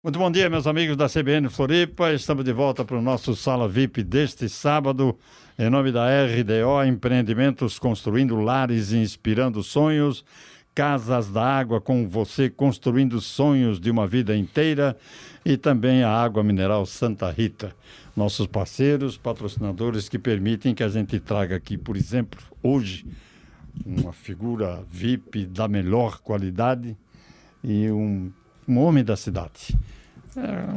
Muito bom dia, meus amigos da CBN Floripa. Estamos de volta para o nosso Sala VIP deste sábado, em nome da RDO Empreendimentos, construindo lares e inspirando sonhos. Casas da Água, com você construindo sonhos de uma vida inteira. E também a Água Mineral Santa Rita. Nossos parceiros, patrocinadores que permitem que a gente traga aqui, por exemplo, hoje, uma figura VIP da melhor qualidade e um homem da cidade.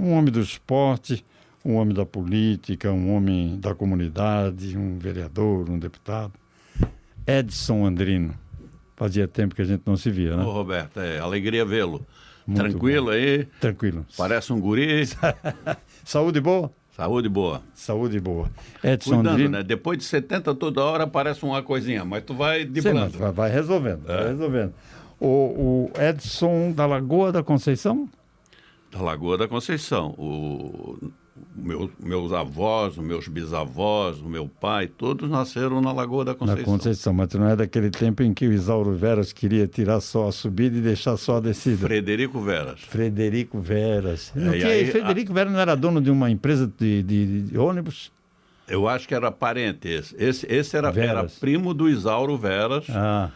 Um homem do esporte, um homem da política, um homem da comunidade, um vereador, um deputado. Edson Andrino. Fazia tempo que a gente não se via, né? Ô, Roberto, alegria vê-lo. Muito Tranquilo bom. aí? Tranquilo. Parece um guri. Saúde boa? Saúde boa. Saúde boa. Edson Cuidando, Andrino. né? Depois de 70 toda hora aparece uma coisinha, mas tu vai Sim, driblando. mas vai resolvendo, vai resolvendo. O Edson da Lagoa da Conceição? Da Lagoa da Conceição. Meus avós, os meus bisavós, o meu pai, todos nasceram na Lagoa da Conceição. Na Conceição, mas não é daquele tempo em que o Isauro Veras queria tirar só a subida e deixar só a descida. Frederico Veras. Frederico Veras. Frederico Veras não era dono de uma empresa de ônibus? Eu acho que era parente esse. Esse era primo do Isauro Veras. Ah.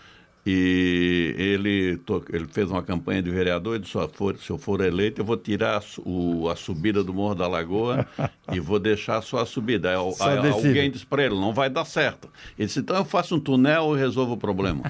E ele fez uma campanha de vereador e disse, se eu for eleito, eu vou tirar a subida do Morro da Lagoa e vou deixar só a subida. Alguém disse para ele, não vai dar certo. Ele disse, então eu faço um túnel e resolvo o problema.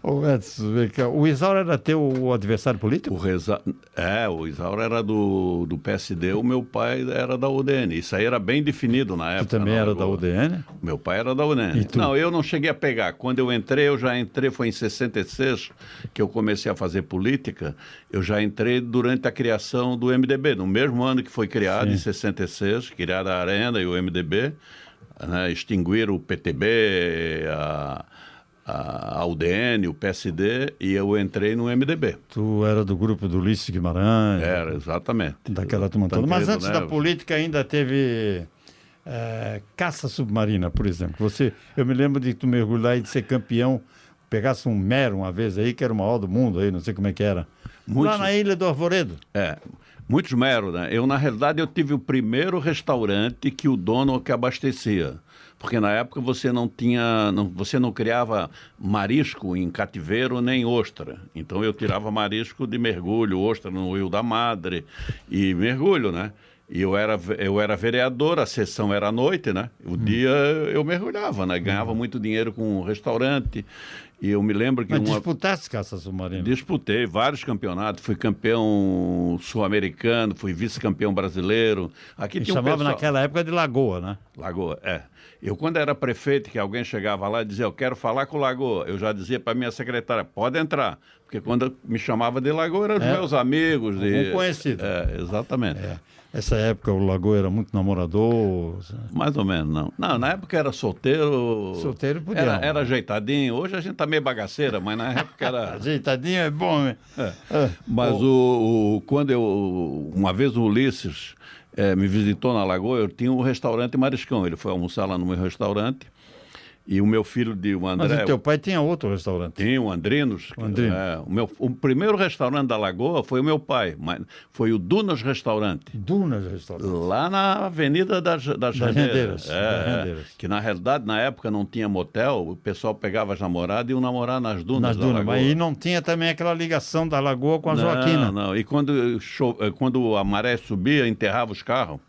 O Isauro era teu adversário político? O Isauro era do PSD, o meu pai era da UDN. Isso aí era bem definido na época. Tu também era da UDN? Meu pai era da UDN. Não, eu não cheguei a pegar. Quando eu já entrei, foi em 66, que eu comecei a fazer política. Eu já entrei durante a criação do MDB, no mesmo ano que foi criado, em 66, criada a Arena e o MDB, né, extinguiram o PTB, a UDN, o PSD, e eu entrei no MDB. Tu era do grupo do Ulisses Guimarães? Era, exatamente. Daquela turma toda. Mas antes da política ainda teve caça submarina, por exemplo. Eu me lembro de tu mergulhar e de ser campeão, pegasse um mero uma vez aí, que era o maior do mundo aí, não sei como é que era. Lá na Ilha do Arvoredo. Muitos meros, né? Na realidade, eu tive o primeiro restaurante que o dono que abastecia. Porque na época você você não criava marisco em cativeiro nem ostra. Então eu tirava marisco de mergulho, ostra no Rio da Madre e mergulho, né? E eu era vereador, a sessão era à noite, né? O dia eu mergulhava, né? Ganhava muito dinheiro com o restaurante. E eu me lembro que... Mas disputasse caça submarina? Disputei vários campeonatos. Fui campeão sul-americano, fui vice-campeão brasileiro. Aqui tinha chamava naquela época de Lagoa, né? Lagoa, Eu, quando era prefeito, que alguém chegava lá e dizia, eu quero falar com o Lagoa, eu já dizia para minha secretária, pode entrar. Porque quando me chamava de Lagoa, eram os meus amigos. Um conhecido. Exatamente. Essa época o Lagoa era muito namorador? Mais ou menos, não. Não, na época era solteiro. Solteiro podia. Era ajeitadinho. Hoje a gente tá meio bagaceira, mas na época era... Ajeitadinho é bom, né? Mas quando uma vez o Ulisses me visitou na Lagoa, eu tinha um restaurante Mariscão. Ele foi almoçar lá no meu restaurante. E o meu filho, o André... Mas o teu pai tinha outro restaurante? Tinha, o Andrinos. O primeiro restaurante da Lagoa foi o meu pai, mas foi o Dunas Restaurante. Dunas Restaurante. Lá na Avenida das Rendeiras. Que na realidade, na época, não tinha motel, o pessoal pegava as namoradas e iam namorar nas dunas da Lagoa. Mas aí não tinha também aquela ligação da Lagoa com a Joaquina. Não. E quando a maré subia, enterrava os carros.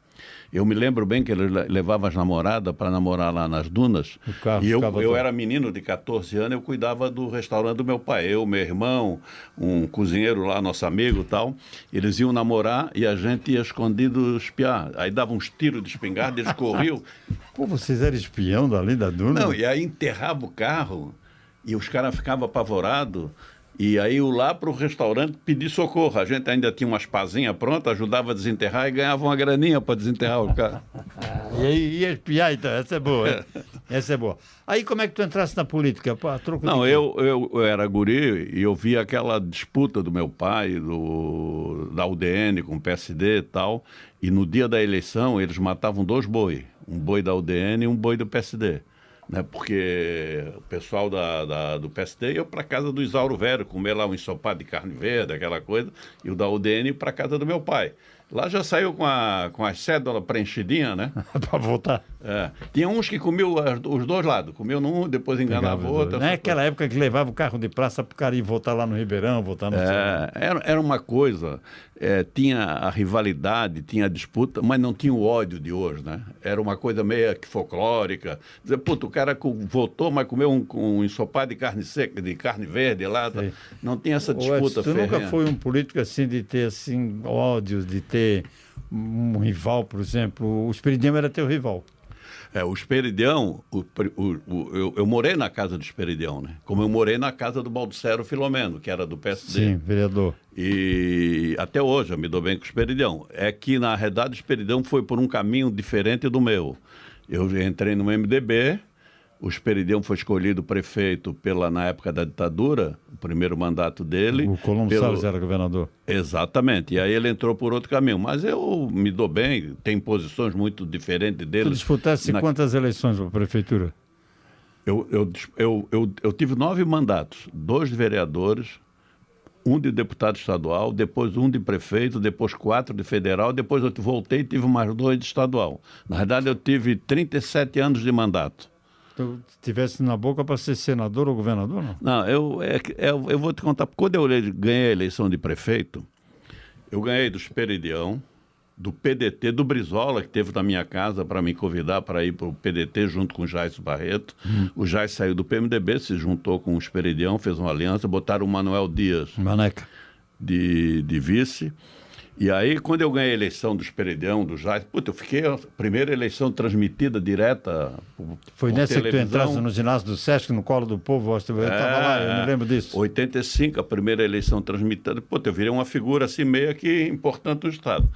Eu me lembro bem que ele levava as namoradas para namorar lá nas dunas. E eu era menino de 14 anos, eu cuidava do restaurante do meu pai. Eu, meu irmão, um cozinheiro lá, nosso amigo e tal. Eles iam namorar e a gente ia escondido espiar. Aí dava uns tiros de espingarda, eles corriam. Pô, vocês eram espião dali da duna? Não, e aí enterrava o carro e os caras ficavam apavorados. E aí eu lá para o restaurante pedir socorro. A gente ainda tinha umas pazinhas prontas, ajudava a desenterrar e ganhava uma graninha para desenterrar o cara. E aí ia espiar, então. Essa é boa. Essa é boa. Aí como é que tu entraste na política? Não, eu era guri e eu via aquela disputa do meu pai, da UDN com o PSD e tal. E no dia da eleição eles matavam 2 boi. Um boi da UDN e um boi do PSD. né? Porque o pessoal do PSD ia para casa do Isauro Velho, comer lá um ensopado de carne verde, aquela coisa, e o da UDN para casa do meu pai. Lá já saiu com as cédulas preenchidinhas, né? Para votar. É. Tinha uns que comiam os dois lados. Comiam num, depois enganava o outro. Não é aquela época que levava o carro de praça para o cara ir votar lá no Ribeirão, votar no... Era uma coisa, tinha a rivalidade, tinha a disputa, mas não tinha o ódio de hoje, né? Era uma coisa meio que folclórica. Dizer, puto, o cara votou, mas comeu um ensopado de carne seca, de carne verde lá. Tá? Não tinha essa disputa ferrenha. Tu nunca foi um político assim de ter assim, ódio, de ter um rival, por exemplo? O Esperidião era teu rival. O Esperidião, eu morei na casa do Esperidião, né? Como eu morei na casa do Baldissero Filomeno, que era do PSD. Sim, vereador. E até hoje eu me dou bem com o Esperidião. É que, na realidade, o Esperidião foi por um caminho diferente do meu. Eu entrei no MDB, o Esperidião foi escolhido prefeito na época da ditadura, o primeiro mandato dele. O Colombo Salles era governador. Exatamente. E aí ele entrou por outro caminho. Mas eu me dou bem, tem posições muito diferentes dele. Tu disputasse quantas eleições para a prefeitura? Eu tive 9 mandatos, 2 de vereadores, 1 de deputado estadual, depois 1 de prefeito, depois 4 de federal, depois eu voltei e tive mais 2 de estadual. Na verdade, eu tive 37 anos de mandato. Tu estivesse na boca para ser senador ou governador, não? Não, eu vou te contar. Quando eu ganhei a eleição de prefeito, eu ganhei do Esperidião, do PDT, do Brizola, que teve na minha casa para me convidar para ir para o PDT junto com o Jais Barreto. O Jais saiu do PMDB, se juntou com o Esperidião, fez uma aliança, botaram o Manuel Dias de vice. E aí, quando eu ganhei a eleição do Esperidião, do Jais, eu fiquei a primeira eleição transmitida direta Foi nessa televisão. Que tu entraste no ginásio do Sesc, no colo do povo, eu estava lá, eu me lembro disso. 85, a primeira eleição transmitida, eu virei uma figura assim meio que importante no Estado.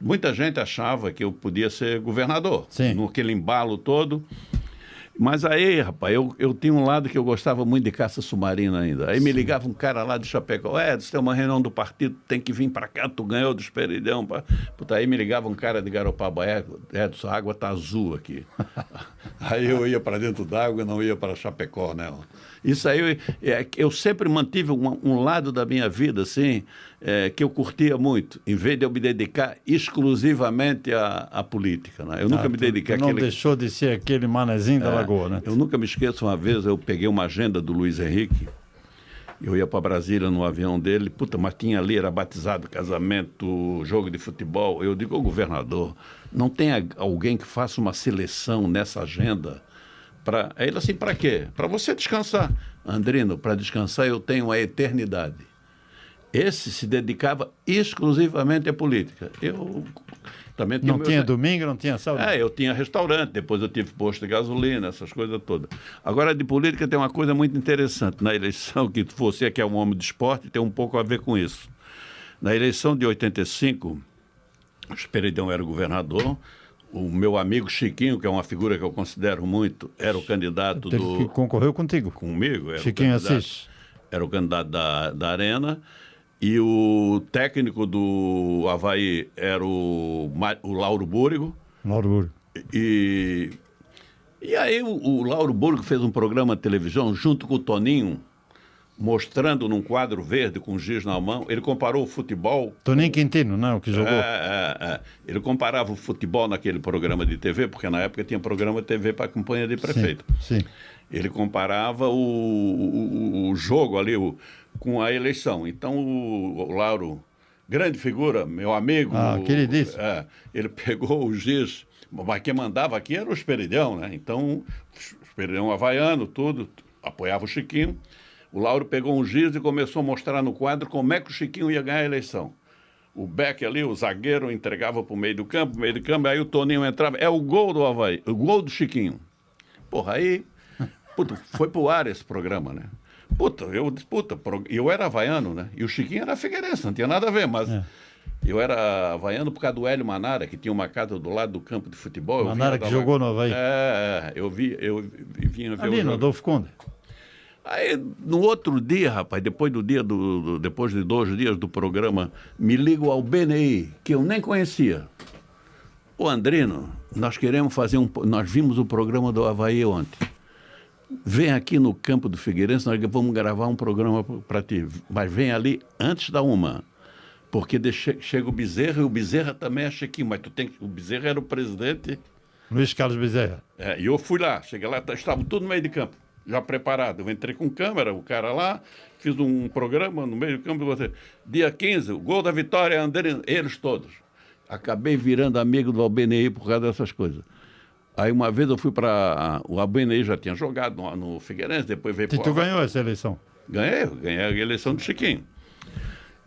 Muita gente achava que eu podia ser governador, naquele embalo todo. Mas aí, rapaz, eu tinha um lado que eu gostava muito de caça submarina ainda. Aí me ligava um cara lá de Chapecó, você tem uma reunião do partido, tem que vir para cá, tu ganhou do Esperidião. Aí me ligava um cara de Garopaba, Edson, a água tá azul aqui. Aí eu ia para dentro d'água e não ia para Chapecó, né? Isso aí, eu sempre mantive um lado da minha vida, assim, que eu curtia muito, em vez de eu me dedicar exclusivamente à política, né? Eu nunca me dediquei àquele... Não deixou de ser aquele manezinho da Lagoa, né? Eu nunca me esqueço, uma vez eu peguei uma agenda do Luiz Henrique, eu ia para Brasília no avião dele, mas tinha ali, era batizado, casamento, jogo de futebol. Eu digo, governador, não tem alguém que faça uma seleção nessa agenda? Aí ele assim, para quê? Para você descansar. Andrino, para descansar eu tenho a eternidade. Esse se dedicava exclusivamente à política. Eu também tinha... Não tinha domingo, não tinha sábado? Eu tinha restaurante, depois eu tive posto de gasolina, essas coisas todas. Agora, de política tem uma coisa muito interessante. Na eleição, que você que é um homem de esporte, tem um pouco a ver com isso. Na eleição de 85, o Esperidião era o governador. O meu amigo Chiquinho, que é uma figura que eu considero muito, era o candidato que concorreu contigo? Comigo. Era Chiquinho Assis. Era o candidato da Arena. E o técnico do Avaí era o Lauro Búrigo. Lauro Búrigo. E aí o Lauro Búrigo fez um programa de televisão junto com o Toninho, mostrando num quadro verde com giz na mão. Ele comparou o futebol... Toninho Quintino, não? O que jogou. Ele comparava o futebol naquele programa de TV, porque na época tinha programa de TV para a campanha de prefeito. Sim. Ele comparava o jogo ali com a eleição. Então o Lauro, grande figura, meu amigo... queridíssimo. Ele pegou o giz, mas quem mandava aqui era o Esperidião, né? Então, o Esperidião havaiano, tudo, apoiava o Chiquinho. O Lauro pegou um giz e começou a mostrar no quadro como é que o Chiquinho ia ganhar a eleição. O Beck ali, o zagueiro, entregava para o meio do campo, aí o Toninho entrava. É o gol do Avaí, o gol do Chiquinho. Aí foi pro ar esse programa, né? Eu era havaiano, né? E o Chiquinho era figueirense, não tinha nada a ver, mas... Eu era havaiano por causa do Hélio Manara, que tinha uma casa do lado do campo de futebol. Manara que jogou no Avaí. Eu vinha ver ali no Adolfo Conde. Aí, no outro dia, rapaz, depois de 2 dias do programa, me liga o Albenei, que eu nem conhecia. Ô, Andrino, nós queremos fazer nós vimos o programa do Avaí ontem. vem aqui no campo do Figueirense, nós vamos gravar um programa para ti, mas vem ali antes da 1h, porque chega o Bezerra, e o Bezerra também é chequinho, mas o Bezerra era o presidente. Luiz Carlos Bezerra. E eu fui lá, cheguei lá, estavam tudo no meio de campo, já preparado. Eu entrei com câmera, o cara lá, fiz um programa no meio do campo, dia 15, o gol da vitória, André, eles todos. Acabei virando amigo do Albenei por causa dessas coisas. Aí uma vez eu fui para... O Albenei já tinha jogado no Figueirense, depois veio para... E tu ganhou essa eleição? Ganhei a eleição do Chiquinho.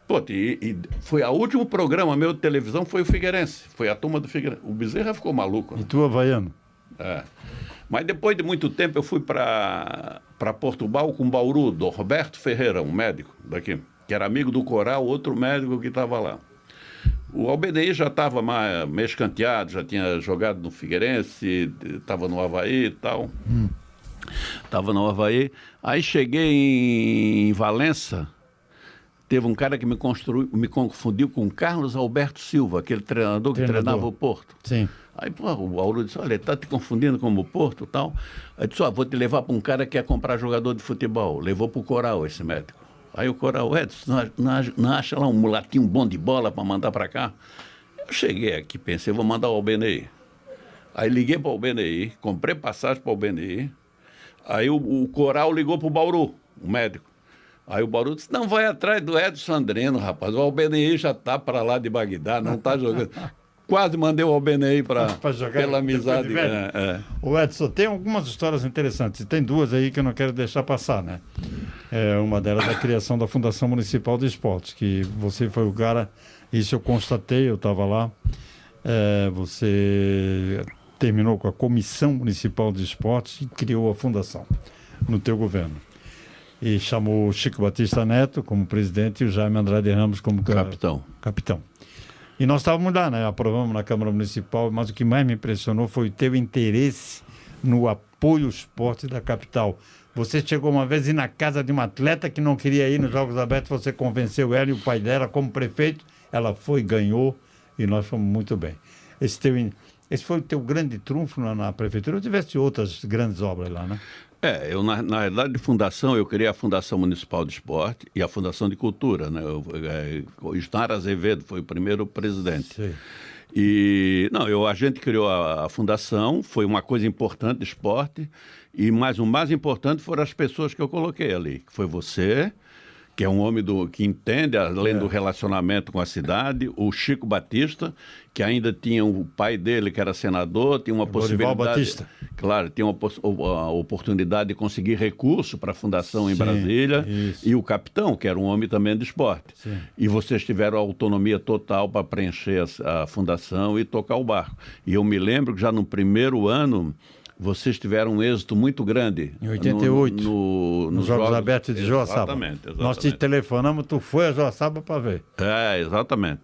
Pô, e foi o último programa meu de televisão, foi o Figueirense. Foi a turma do Figueirense. O Bezerra ficou maluco. Né? E tu, havaiano? Mas depois de muito tempo eu fui para Portugal com o Bauru, do Roberto Ferreira, um médico daqui, que era amigo do Coral, outro médico que estava lá. O Albenei já estava meio escanteado, já tinha jogado no Figueirense, estava no Avaí e tal. Estava no Avaí. Aí cheguei em Valença, teve um cara que me confundiu com Carlos Alberto Silva, aquele treinador que treinava o Porto. Sim. Aí, pô, o Bauru disse, olha, ele está te confundindo com o Porto e tal. Aí disse, vou te levar para um cara que quer comprar jogador de futebol. Levou para o Coral esse médico. Aí o Coral, Edson, não acha lá um mulatinho bom de bola para mandar para cá? Eu cheguei aqui, pensei, vou mandar o Albenei. Aí liguei para o Albenei, comprei passagem para o Albenei. Aí o Coral ligou para o Bauru, o médico. Aí o Bauru disse, não, vai atrás do Edson Andreno, rapaz. O Albenei já está para lá de Bagdá, não está jogando. Quase mandei o Albenei pela amizade. O Edson, tem algumas histórias interessantes. Tem duas aí que eu não quero deixar passar, né? Uma delas é a criação da Fundação Municipal de Esportes, que você foi o cara, isso eu constatei, eu estava lá. Você terminou com a Comissão Municipal de Esportes e criou a fundação no teu governo. E chamou o Chico Batista Neto como presidente e o Jaime Andrade Ramos como capitão. E nós estávamos lá, né? Aprovamos na Câmara Municipal, mas o que mais me impressionou foi o teu interesse no apoio ao esporte da capital. Você chegou uma vez ir na casa de uma atleta que não queria ir nos Jogos Abertos, você convenceu ela e o pai dela como prefeito, ela foi, ganhou e nós fomos muito bem. Esse foi o teu grande trunfo na prefeitura ou tivesse outras grandes obras lá, né? Eu, na realidade, de fundação, eu criei a Fundação Municipal de Esporte e a Fundação de Cultura, né? O Isnar Azevedo foi o primeiro presidente. Sim. E, a gente criou a fundação, foi uma coisa importante de esporte, mas o mais importante foram as pessoas que eu coloquei ali, que foi você, que é um homem que entende, além do relacionamento com a cidade, o Chico Batista, que ainda tinha o pai dele, que era senador, tinha uma possibilidade... Batista. Claro, tinha a oportunidade de conseguir recurso para a fundação em Brasília, isso. E o capitão, que era um homem também de esporte. Sim. E vocês tiveram autonomia total para preencher a fundação e tocar o barco. E eu me lembro que já no primeiro ano... Vocês tiveram um êxito muito grande. Em 88, nos Jogos Abertos de Joaçaba. Exatamente. Nós te telefonamos, tu foi a Joaçaba para ver. Exatamente.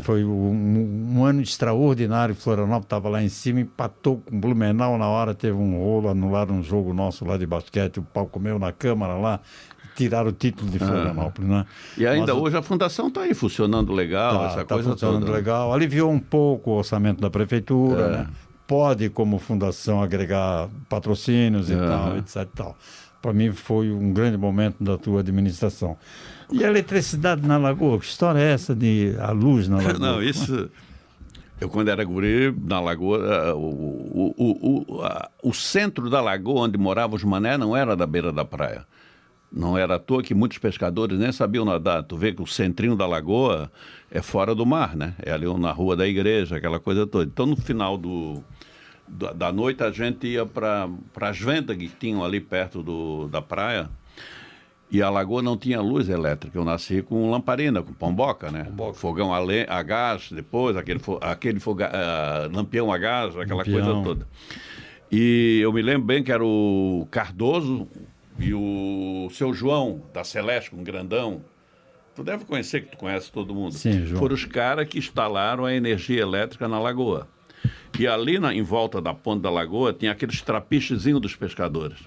Foi um ano extraordinário. Florianópolis estava lá em cima, empatou com Blumenau na hora, teve um rolo, anularam um jogo nosso lá de basquete, o pau comeu na Câmara lá, tiraram o título de Florianópolis, né? E ainda hoje a fundação está aí funcionando legal, essa coisa funcionando toda. Legal. Aliviou um pouco o orçamento da prefeitura, né? Pode, como fundação, agregar patrocínios e tal, etc. E tal. Para mim foi um grande momento da tua administração. E a eletricidade na Lagoa? Que história é essa de a luz na Lagoa? Não, isso... Eu, quando era guri, na Lagoa, o centro da Lagoa, onde moravam os mané, não era da beira da praia. Não era à toa que muitos pescadores nem sabiam nadar. Tu vê que o centrinho da Lagoa é fora do mar, né? É ali na rua da igreja, aquela coisa toda. Então, no final da noite, a gente ia para as ventas que tinham ali perto da praia. E a Lagoa não tinha luz elétrica. Eu nasci com lamparina, com pomboca, né? Fogão a gás, depois, aquele lampião a gás, aquela coisa toda. E eu me lembro bem que era o Cardoso e o seu João, da Celeste, um grandão. Tu deve conhecer, que tu conhece todo mundo. Sim, João. Foram os caras que instalaram a energia elétrica na Lagoa. E ali, em volta da ponte da Lagoa, tinha aqueles trapichezinhos dos pescadores.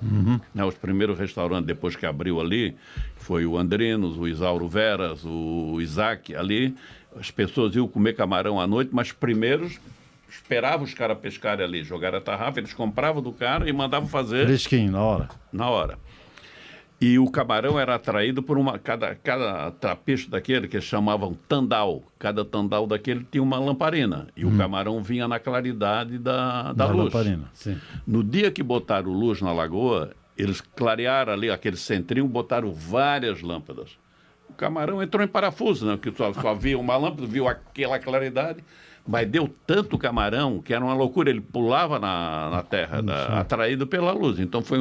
Né, os primeiros restaurantes, depois que abriu ali, foi o Andrinos, o Isauro Veras, o Isaac. Ali, as pessoas iam comer camarão à noite, mas primeiros esperava os caras pescarem ali, jogaram a tarrafa, eles compravam do cara e mandavam fazer... Fresquinho, na hora. Na hora. E o camarão era atraído por cada trapicho daquele que eles chamavam tandal. Cada tandal daquele tinha uma lamparina. E o camarão vinha na claridade da luz. Lamparina, sim. No dia que botaram luz na lagoa, eles clarearam ali aquele centrinho, botaram várias lâmpadas. O camarão entrou em parafuso, né? Que só via uma lâmpada, viu aquela claridade. Mas deu tanto camarão que era uma loucura. Ele pulava na terra, atraído pela luz. Então foi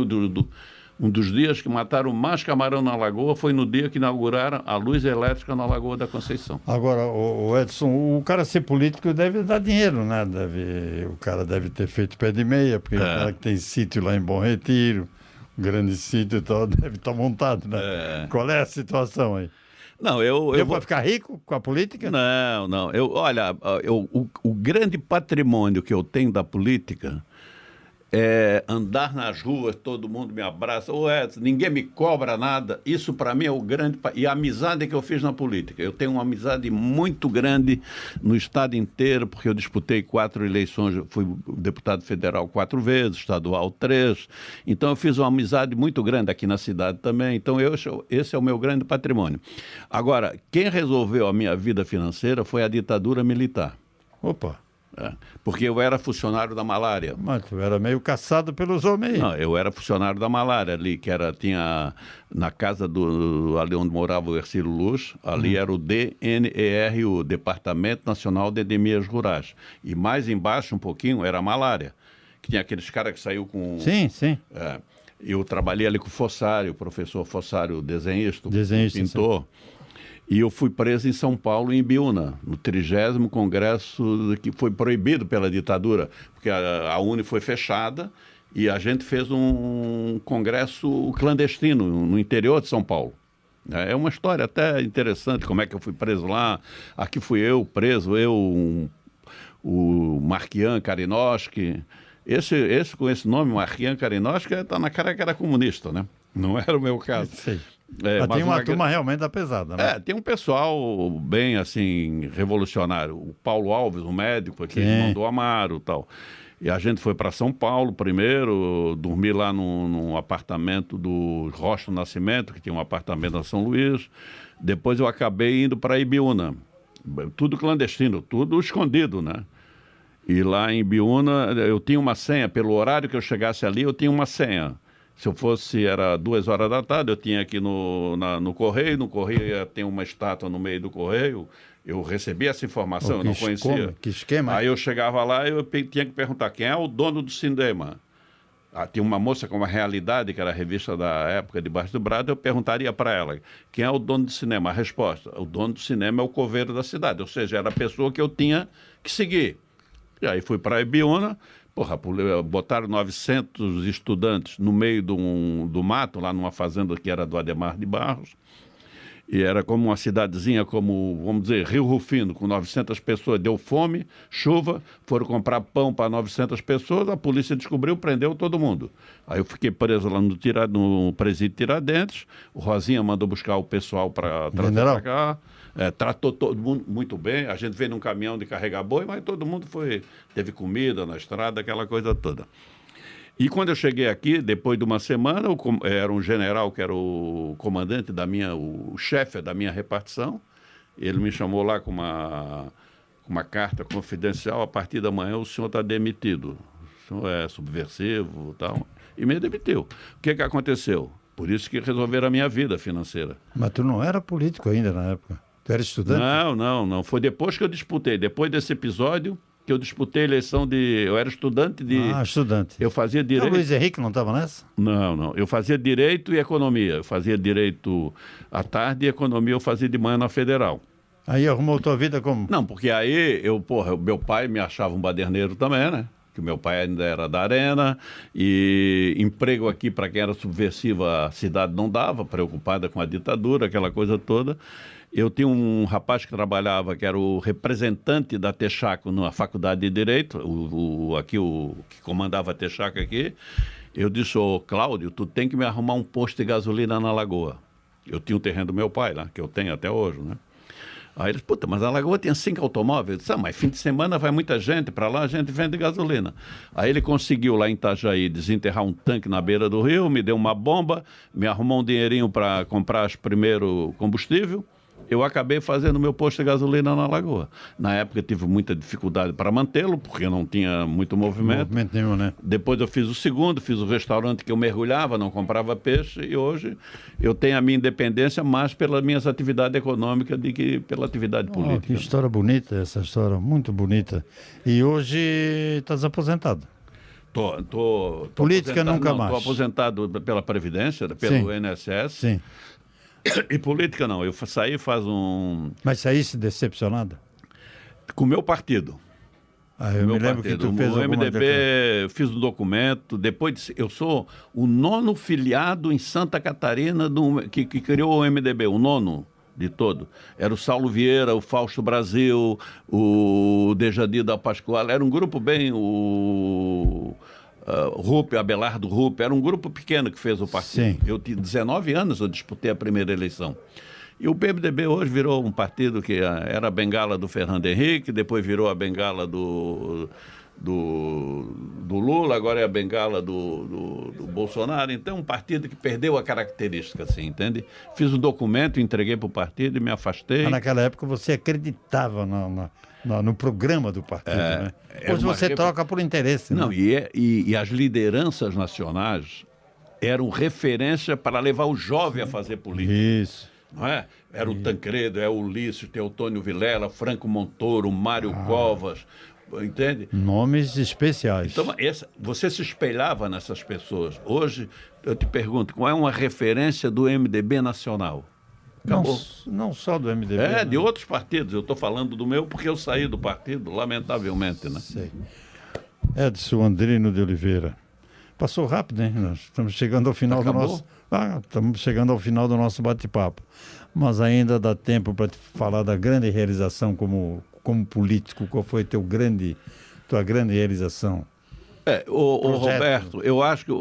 um dos dias que mataram mais camarão na lagoa, foi no dia que inauguraram a luz elétrica na Lagoa da Conceição. Agora, o Edson, o cara ser político deve dar dinheiro, né? O cara deve ter feito pé de meia, porque o cara que tem sítio lá em Bom Retiro, um grande sítio e tal, deve estar montado, né? Qual é a situação aí? Não, Deu para ficar rico com a política? Não. Olha, o grande patrimônio que eu tenho da política é andar nas ruas, todo mundo me abraça. Edson, ninguém me cobra nada. Isso, para mim, é o grande... E a amizade que eu fiz na política. Eu tenho uma amizade muito grande no estado inteiro, porque eu disputei 4 eleições, eu fui deputado federal 4 vezes, estadual 3. Então, eu fiz uma amizade muito grande aqui na cidade também. Então, esse é o meu grande patrimônio. Agora, quem resolveu a minha vida financeira foi a ditadura militar. Opa! Porque eu era funcionário da malária. Mas tu era meio caçado pelos homens. Não, eu era funcionário da malária ali, tinha na casa ali onde morava o Hercílio Luz, ali era o DNER, o Departamento Nacional de Endemias Rurais. E mais embaixo um pouquinho era a malária, que tinha aqueles caras que saiu com... Sim. Eu trabalhei ali com o Fossário, o professor Fossário, desenhista, pintor. Sim. E eu fui preso em São Paulo, em Ibiúna, no 30º Congresso, que foi proibido pela ditadura, porque a UNE foi fechada e a gente fez um congresso clandestino no interior de São Paulo. É uma história até interessante, como é que eu fui preso lá. Aqui fui eu preso, o Marquian Karinowski. Esse com esse nome, Marquian Karinowski, está na cara que era comunista, né? Não era o meu caso. Sim. Mas tem uma turma realmente da pesada, né? Tem um pessoal bem, assim, revolucionário. O Paulo Alves, um médico aqui, mandou Amaro e tal. E a gente foi para São Paulo primeiro, dormi lá num apartamento do Rocha Nascimento, que tinha um apartamento na São Luís. Depois eu acabei indo para Ibiúna. Tudo clandestino, tudo escondido, né? E lá em Ibiúna, eu tinha uma senha. Pelo horário que eu chegasse ali, eu tinha uma senha. Se eu fosse, era 2 horas da tarde, eu tinha aqui no Correio, tem uma estátua no meio do Correio, eu recebi essa informação, eu não conhecia. Que esquema? Aí eu chegava lá e eu tinha que perguntar, quem é o dono do cinema? Tinha uma moça com uma Realidade, que era a revista da época, debaixo do braço, eu perguntaria para ela, quem é o dono do cinema? A resposta, o dono do cinema é o coveiro da cidade, ou seja, era a pessoa que eu tinha que seguir. E aí fui para Ibiúna. Botaram 900 estudantes no meio do mato, lá numa fazenda que era do Ademar de Barros, e era como uma cidadezinha, como, vamos dizer, Rio Rufino, com 900 pessoas. Deu fome, chuva, foram comprar pão para 900 pessoas, a polícia descobriu, prendeu todo mundo. Aí eu fiquei preso lá no presídio Tiradentes, o Rosinha mandou buscar o pessoal para trazer para cá. Tratou todo mundo muito bem. A gente veio num caminhão de carregar boi, mas todo mundo teve comida na estrada, aquela coisa toda. E quando eu cheguei aqui, depois de uma semana, era um general que era o comandante o chefe da minha repartição. Ele me chamou lá com uma carta confidencial: a partir da manhã o senhor está demitido. O senhor é subversivo e tal. E me demitiu. O que aconteceu? Por isso que resolveram a minha vida financeira. Mas tu não era político ainda na época? Tu era estudante? Não. Foi depois que eu disputei. Depois desse episódio que eu disputei a eleição eu era estudante de... estudante. Eu fazia direito... O Luiz Henrique não estava nessa? Não. Eu fazia direito e economia. Eu fazia direito à tarde e economia eu fazia de manhã na Federal. Aí arrumou tua vida como? Não, porque aí meu pai me achava um baderneiro também, né? Que o meu pai ainda era da Arena, e emprego aqui para quem era subversivo a cidade não dava, preocupada com a ditadura, aquela coisa toda. Eu tinha um rapaz que trabalhava, que era o representante da Texaco na Faculdade de Direito, o que comandava a Texaco aqui. Eu disse: Cláudio, tu tem que me arrumar um posto de gasolina na Lagoa. Eu tinha o terreno do meu pai lá, que eu tenho até hoje, né? Aí eles, puta, mas a Lagoa tinha 5 automóveis. Eu disse, mas fim de semana vai muita gente para lá, a gente vende gasolina. Aí ele conseguiu lá em Itajaí desenterrar um tanque na beira do rio, me deu uma bomba, me arrumou um dinheirinho para comprar primeiro combustível. Eu acabei fazendo meu posto de gasolina na Lagoa. Na época tive muita dificuldade para mantê-lo, porque não tinha muito movimento. Movimento nenhum, né? Depois eu fiz o segundo, fiz o restaurante que eu mergulhava, não comprava peixe, e hoje eu tenho a minha independência mais pelas minhas atividades econômicas do que pela atividade política. Que história bonita, essa história, muito bonita. E hoje estás aposentado. Tô Política nunca mais. Estou aposentado pela Previdência, pelo INSS. Sim. E política não, eu saí faz um... Mas saísse decepcionado? Com o meu partido. Eu me lembro que tu fez o alguma MDB, eu fiz um documento, eu sou o 9º filiado em Santa Catarina que criou o MDB, o 9º de todo. Era o Saulo Vieira, o Fausto Brasil, o Dejadir da Pascoal, era um grupo bem, Rupp, Abelardo Rupp, era um grupo pequeno que fez o partido. Sim. Eu tinha 19 anos, eu disputei a primeira eleição. E o PMDB hoje virou um partido que era a bengala do Fernando Henrique, depois virou a bengala do Lula, agora é a bengala do Bolsonaro. Então, um partido que perdeu a característica, assim, entende? Fiz um documento, entreguei para o partido e me afastei. Mas naquela época você acreditava no programa do partido, né? Hoje você troca por interesse. Não, né? E as lideranças nacionais eram referência para levar o jovem a fazer política. Isso. Não é? Era o Tancredo, é o Ulisses, Teotônio Vilela, Franco Montoro, Mário Covas, entende? Nomes especiais. Então, você se espelhava nessas pessoas. Hoje, eu te pergunto, qual é uma referência do MDB nacional? Não só do MDB. É, né? de outros partidos. Eu estou falando do meu porque eu saí do partido, lamentavelmente, né? Sei. Edson Andrino de Oliveira. Passou rápido, hein? Nós estamos chegando ao final do nosso... estamos chegando ao final do nosso bate-papo. Mas ainda dá tempo para te falar da grande realização como político. Qual foi tua grande realização? Roberto, eu acho que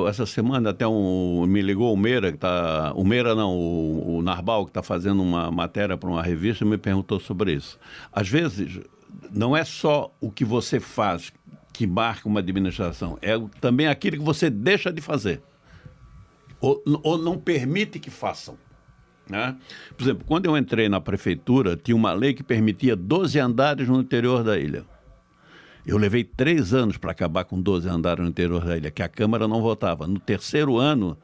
essa semana até me ligou o Meira, o Narbal, que está fazendo uma matéria para uma revista, e me perguntou sobre isso. Às vezes, não é só o que você faz que marca uma administração, é também aquilo que você deixa de fazer, ou não permite que façam. Né? Por exemplo, quando eu entrei na prefeitura, tinha uma lei que permitia 12 andares no interior da ilha. Eu levei 3 anos para acabar com 12 andares no interior da ilha, que a Câmara não votava. No 3º ano,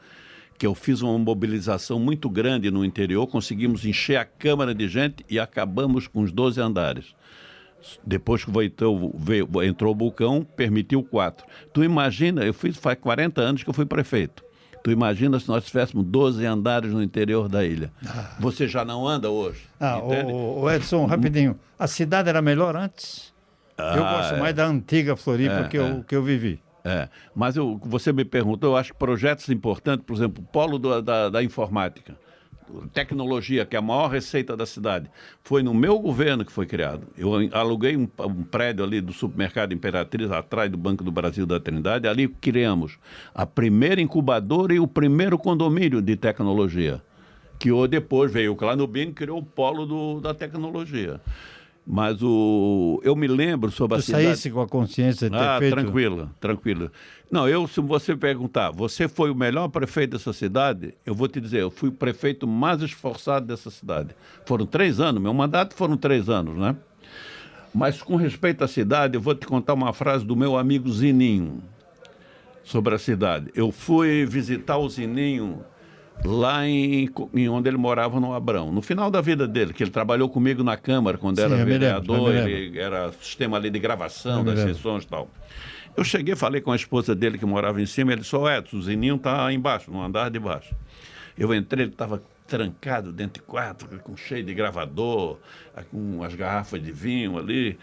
que eu fiz uma mobilização muito grande no interior, conseguimos encher a Câmara de gente e acabamos com os 12 andares. Depois que entrou o Bulcão, permitiu 4. Tu imagina, faz 40 anos que eu fui prefeito. Tu imagina se nós tivéssemos 12 andares no interior da ilha. Você já não anda hoje? O Edson, rapidinho. A cidade era melhor antes? Eu gosto mais da antiga Floripa que eu vivi. Mas você me perguntou, eu acho que projetos importantes, por exemplo, o polo da informática, tecnologia, que é a maior receita da cidade, foi no meu governo que foi criado. Eu aluguei um prédio ali do supermercado Imperatriz, atrás do Banco do Brasil da Trindade, ali criamos a primeira incubadora e o primeiro condomínio de tecnologia, que depois veio o Clanubim e criou o polo da tecnologia. Mas eu me lembro sobre a cidade... Tu saísse com a consciência de ter feito... Tranquilo. Não, se você perguntar, você foi o melhor prefeito dessa cidade? Eu vou te dizer, eu fui o prefeito mais esforçado dessa cidade. Foram 3 anos, meu mandato foram 3 anos, né? Mas com respeito à cidade, eu vou te contar uma frase do meu amigo Zininho sobre a cidade. Eu fui visitar o Zininho lá em onde ele morava, no Abrão. No final da vida dele, que ele trabalhou comigo na Câmara, quando era vereador, ele era sistema ali de gravação das sessões e tal. Eu cheguei, falei com a esposa dele que morava em cima, ele disse, Edson, o Zininho está embaixo, no andar de baixo. Eu entrei, ele estava trancado dentro de quarto, cheio de gravador, com as garrafas de vinho ali.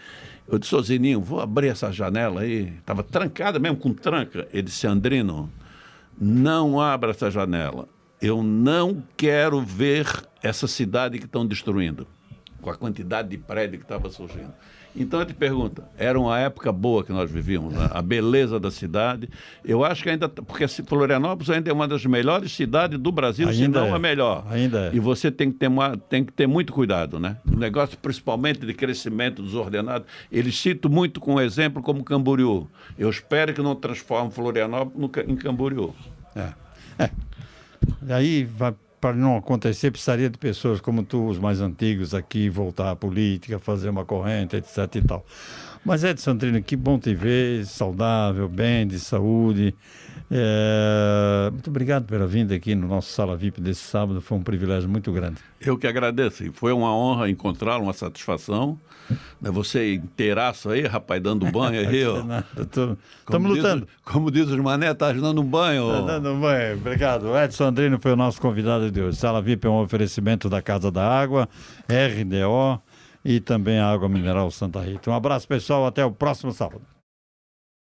Eu disse, Zininho, vou abrir essa janela aí. Estava trancada mesmo, com tranca. Ele disse, Andrino, não abra essa janela. Eu não quero ver essa cidade que estão destruindo, com a quantidade de prédio que estava surgindo. Então eu te pergunto, era uma época boa que nós vivíamos, né? A beleza da cidade. Eu acho que ainda, porque Florianópolis ainda é uma das melhores cidades do Brasil, se não a melhor. Ainda é. E você tem que ter muito cuidado, né? O negócio, principalmente de crescimento desordenado, eles citam muito com exemplo como Camboriú. Eu espero que não transforme Florianópolis em Camboriú. E aí, para não acontecer, precisaria de pessoas como tu, os mais antigos aqui, voltar à política, fazer uma corrente, etc e tal. Mas, Edson Andrino, que bom te ver, saudável, bem, de saúde. Muito obrigado pela vinda aqui no nosso Sala VIP desse sábado, foi um privilégio muito grande. Eu que agradeço, e foi uma honra encontrá-lo, uma satisfação. Você inteiraço aí, rapaz, dando banho aí, ó. Estamos lutando. Como diz os mané, tá dando banho. Tá dando banho, obrigado. O Edson Andrino foi o nosso convidado de hoje. Sala VIP é um oferecimento da Casa da Água, RDO e também a Água Mineral Santa Rita. Um abraço, pessoal, até o próximo sábado.